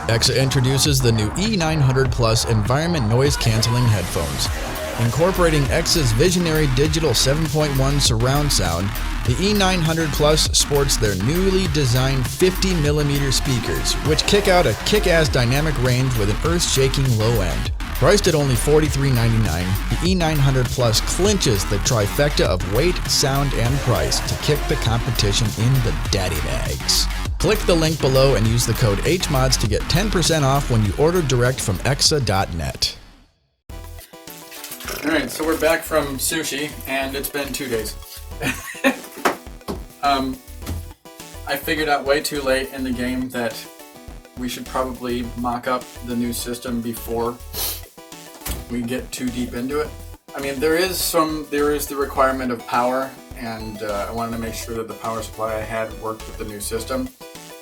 TeknoAXE introduces the new E900 Plus environment noise cancelling headphones. Incorporating XE's visionary digital 7.1 surround sound, the E900 Plus sports their newly designed 50mm speakers, which kick out a kick-ass dynamic range with an earth-shaking low end. Priced at only $43.99, the E900 Plus clinches the trifecta of weight, sound, and price to kick the competition in the daddy bags. Click the link below and use the code HMODS to get 10% off when you order direct from exa.net. Alright, so we're back from sushi, and it's been 2 days. I figured out way too late in the game that we should probably mock up the new system before we get too deep into it. I mean, there is the requirement of power, and I wanted to make sure that the power supply I had worked with the new system.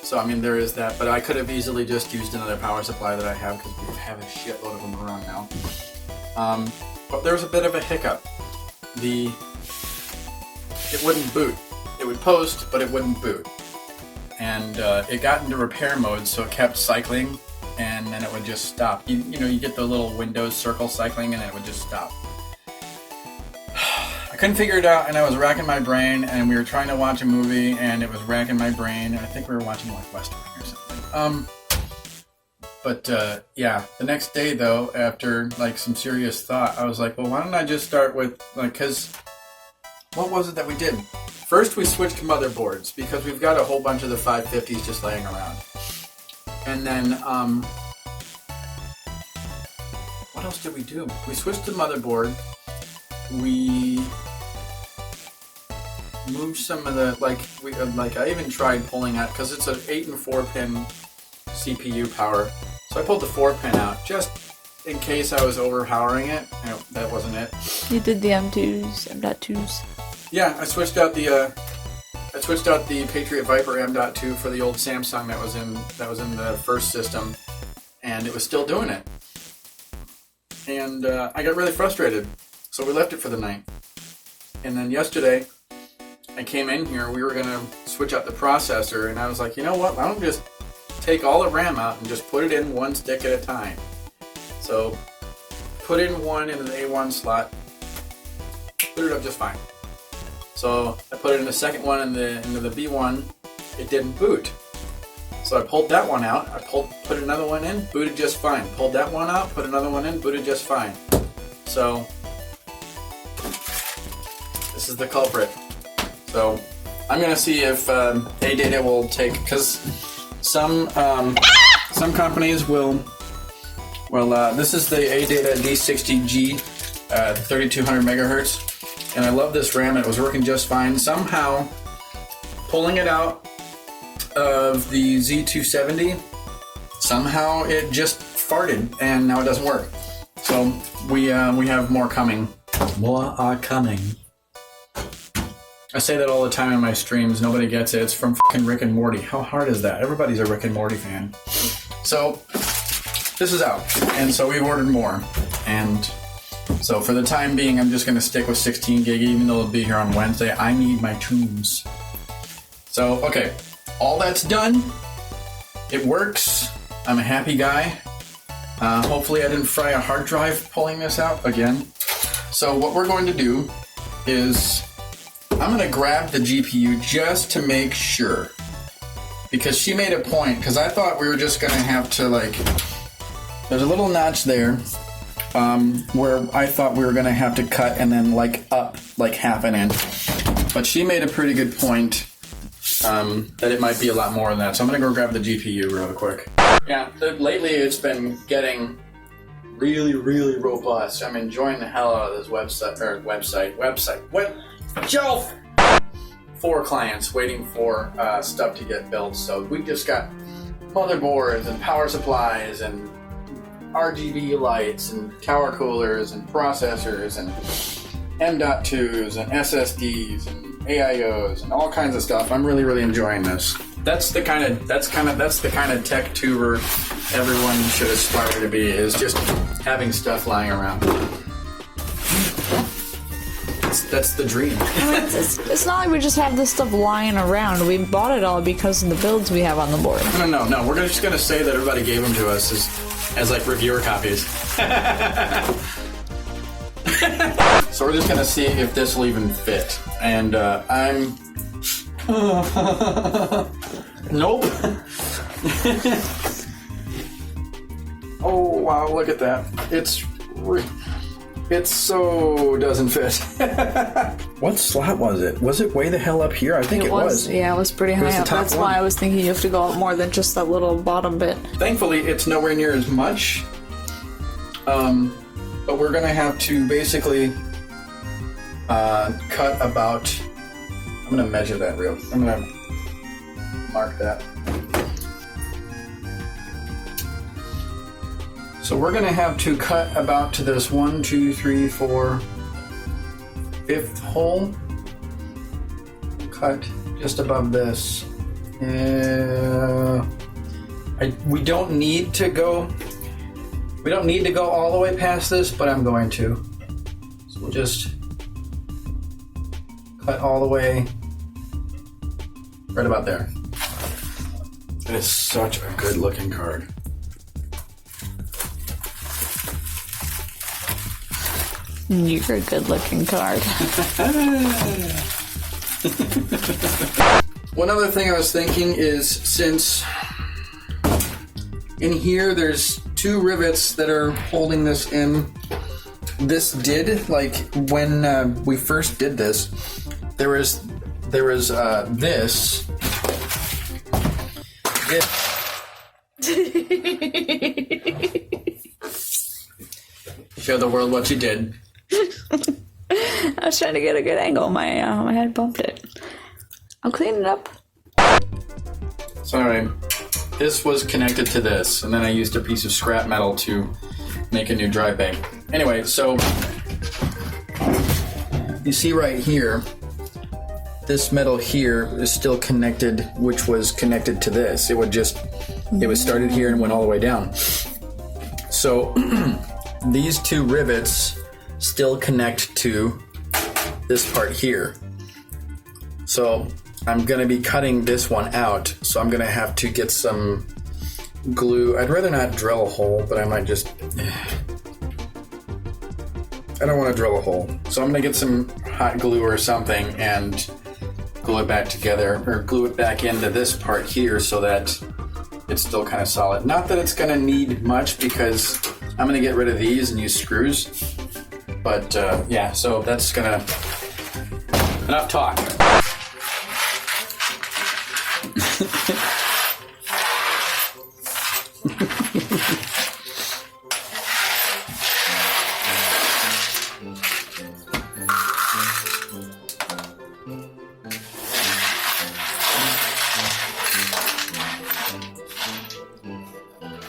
So, I mean, there is that, but I could have easily just used another power supply that I have because we have a shitload of them around now. But there was a bit of a hiccup. It wouldn't boot. It would post, but it wouldn't boot. And it got into repair mode, so it kept cycling, and then it would just stop. You know, you get the little Windows circle cycling, and then it would just stop. I couldn't figure it out, and I was racking my brain, and we were trying to watch a movie, and it was racking my brain. I think we were watching like West Wing or something. Yeah, the next day though, after like some serious thought, I was like, well, why don't I just start with, like, cause what was it that we did? First we switched motherboards because we've got a whole bunch of the 550s just laying around. And then, what else did we do? We switched the motherboard. We moved some of the, I even tried pulling out, cause it's an 8 and 4 pin CPU power. So I pulled the 4-pin out just in case I was overpowering it. No, that wasn't it. You did the M.2s. Yeah, I switched out the Patriot Viper M.2 for the old Samsung that was in the first system, and it was still doing it. And I got really frustrated, so we left it for the night. And then yesterday, I came in here. We were gonna switch out the processor, and I was like, you know what? Why don't we just take all the RAM out and just put it in one stick at a time. So, put in one into the A1 slot, put it up just fine. So, I put it in the second one into the B1, it didn't boot. So I pulled that one out, put another one in, booted just fine. Pulled that one out, put another one in, booted just fine. So, this is the culprit. So, I'm gonna see if AData will take, because some companies will, this is the AData D60G, 3200 megahertz, and I love this RAM. It was working just fine. Somehow, pulling it out of the Z270, somehow it just farted, and now it doesn't work. So we have more coming. More are coming. I say that all the time in my streams. Nobody gets it. It's from fucking Rick and Morty. How hard is that? Everybody's a Rick and Morty fan. So, this is out. And so we ordered more. And so for the time being, I'm just going to stick with 16 gig, even though it'll be here on Wednesday. I need my tunes. So, okay. All that's done. It works. I'm a happy guy. Hopefully I didn't fry a hard drive pulling this out again. So what we're going to do is I'm going to grab the GPU just to make sure, because she made a point, because I thought we were just going to have to, like, there's a little notch there where I thought we were going to have to cut and then, like, up like half an inch. But she made a pretty good point that it might be a lot more than that. So I'm going to go grab the GPU real quick. Yeah, lately it's been getting really, really robust. I'm enjoying the hell out of this website. Shelf! 4 clients waiting for stuff to get built. So we just got motherboards and power supplies and RGB lights and tower coolers and processors and M.2s and SSDs and AIOs and all kinds of stuff. I'm really, really enjoying this. That's the kind of tech tuber everyone should aspire to be, is just having stuff lying around. that's the dream. I mean, it's not like we just have this stuff lying around. We bought it all because of the builds we have on the board. No. We're just gonna say that everybody gave them to us as like reviewer copies. So we're just gonna see if this will even fit. And I'm. Nope. Oh wow! Look at that. It so doesn't fit. What slot was it? Was it way the hell up here? I think it was. Yeah, it was pretty high up. That's why I was thinking you have to go up more than just that little bottom bit. Thankfully, it's nowhere near as much. But we're gonna have to basically cut about. I'm gonna measure that real. I'm gonna mark that. So we're gonna have to cut about to this 1, 2, 3, 4, 5th hole. Cut just above this. We don't need to go. We don't need to go all the way past this, but I'm going to. So we'll just cut all the way right about there. It is such a good looking card. You're a good looking card. One other thing I was thinking is, since in here there's 2 rivets that are holding this in, this did, like when we first did this, there was this. Show the world what you did. I was trying to get a good angle. My head bumped it. I'll clean it up. Sorry. This was connected to this, and then I used a piece of scrap metal to make a new drive bank. Anyway, so you see right here, this metal here is still connected, which was connected to this. It was started here and went all the way down. So these 2 rivets still connect to this part here. So I'm gonna be cutting this one out, so I'm gonna have to get some glue. I'd rather not drill a hole, but I might just... I don't want to drill a hole. So I'm gonna get some hot glue or something and glue it back together, or glue it back into this part here so that it's still kind of solid. Not that it's gonna need much, because I'm gonna get rid of these and use screws. But yeah, so that's gonna... Enough talk.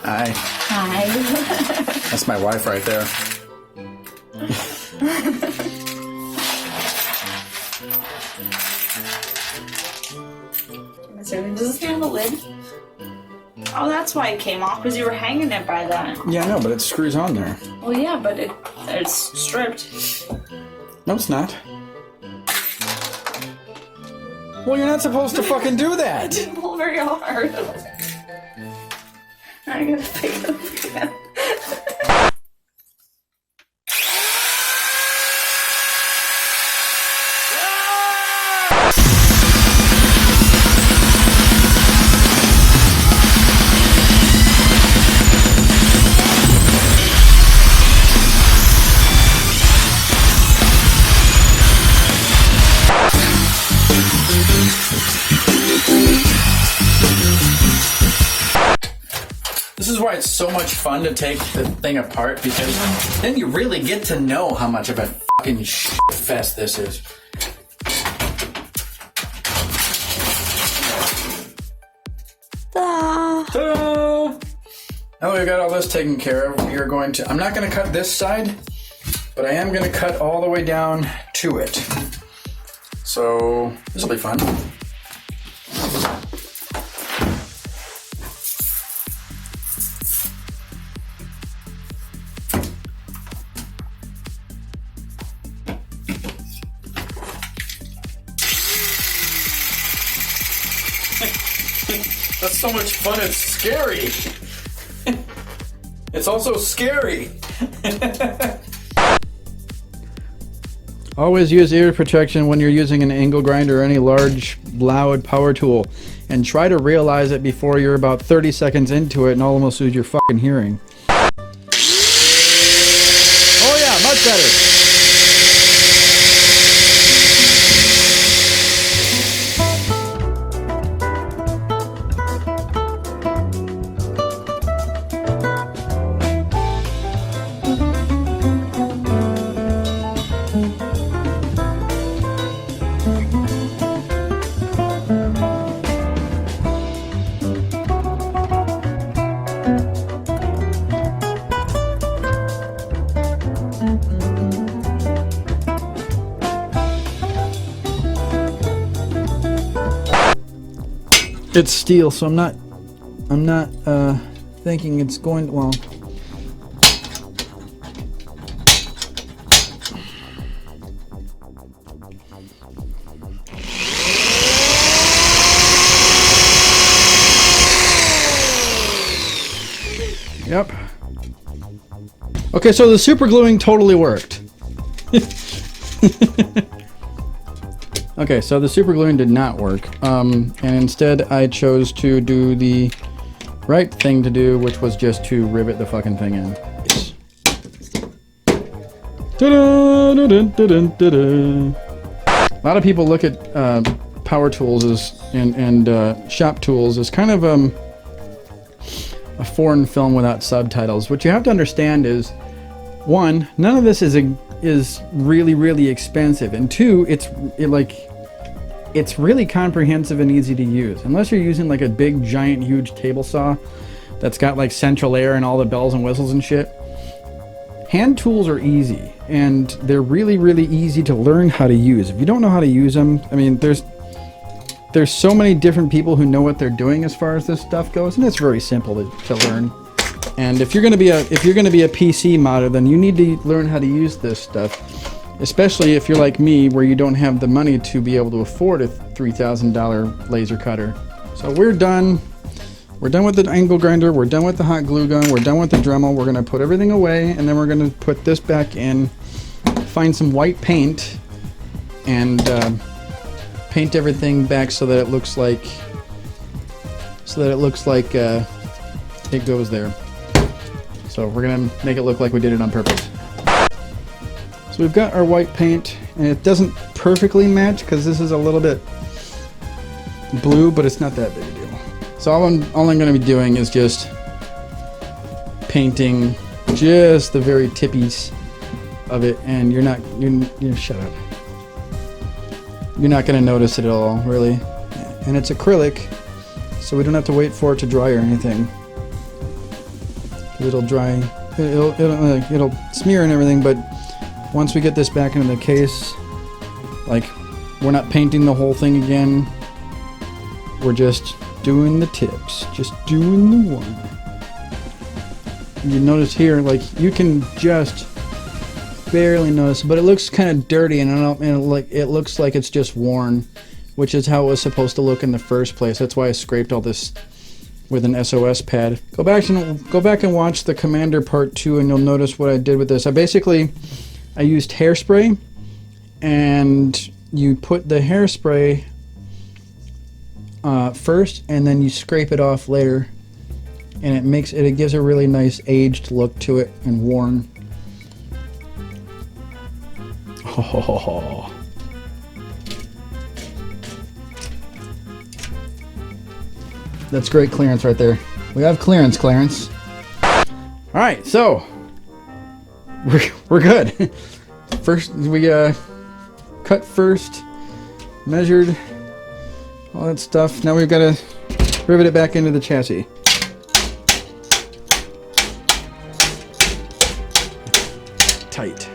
Hi. Hi. That's my wife right there. Does this have a lid? Oh, that's why it came off, because you were hanging it by that. Yeah, I know, but it screws on there. Well, yeah, but it's stripped. No, it's not. Well, you're not supposed to fucking do that. Didn't pull very hard. I gotta pick it up again. This is why it's so much fun to take the thing apart, because then you really get to know how much of a fucking shit fest this is. Ta-da! Now that we've got all this taken care of, we are going to... I'm not going to cut this side, but I am going to cut all the way down to it. So this will be fun. That's so much fun. It's scary. It's also scary. Always use ear protection when you're using an angle grinder or any large, loud power tool. And try to realize it before you're about 30 seconds into it and almost lose your fucking hearing. Oh yeah, much better. It's steel, so I'm not thinking it's going, well. Yep. Okay, so the super gluing totally worked. Okay, so the super gluing did not work, and instead I chose to do the right thing to do, which was just to rivet the fucking thing in. A lot of people look at power tools as, and shop tools as kind of a foreign film without subtitles. What you have to understand is, one, none of this is really expensive, and two, it's really comprehensive and easy to use. Unless you're using like a big giant huge table saw that's got like central air and all the bells and whistles and shit. Hand tools are easy, and they're really easy to learn how to use. If you don't know how to use them, I mean, there's so many different people who know what they're doing as far as this stuff goes, and it's very simple to learn. And if you're going to be a PC modder, then you need to learn how to use this stuff. Especially if you're like me, where you don't have the money to be able to afford a $3,000 laser cutter. So we're done. We're done with the angle grinder. We're done with the hot glue gun. We're done with the Dremel. We're going to put everything away, and then we're going to put this back in, find some white paint, and paint everything back so that it looks like it goes there. So we're going to make it look like we did it on purpose. So we've got our white paint, and it doesn't perfectly match because this is a little bit blue, but it's not that big a deal. So all I'm going to be doing is just painting just the very tippies of it, and you're shut up. You're not going to notice it at all, really. And it's acrylic, so we don't have to wait for it to dry or anything. It'll dry, it'll smear and everything, but once we get this back into the case, like, we're not painting the whole thing again. We're just doing the tips, just doing the one. You notice here, like, you can just barely notice, but it looks kind of dirty, and it looks like it's just worn, which is how it was supposed to look in the first place. That's why I scraped all this with an SOS pad. Go back and watch the Commander Part 2, and you'll notice what I did with this. I used hairspray, and you put the hairspray first, and then you scrape it off later, and it gives a really nice aged look to it and worn. Oh. That's great clearance right there. We have clearance, Clarence. All right, so we're good. First, we cut first, measured, all that stuff. Now we've got to rivet it back into the chassis. Tight.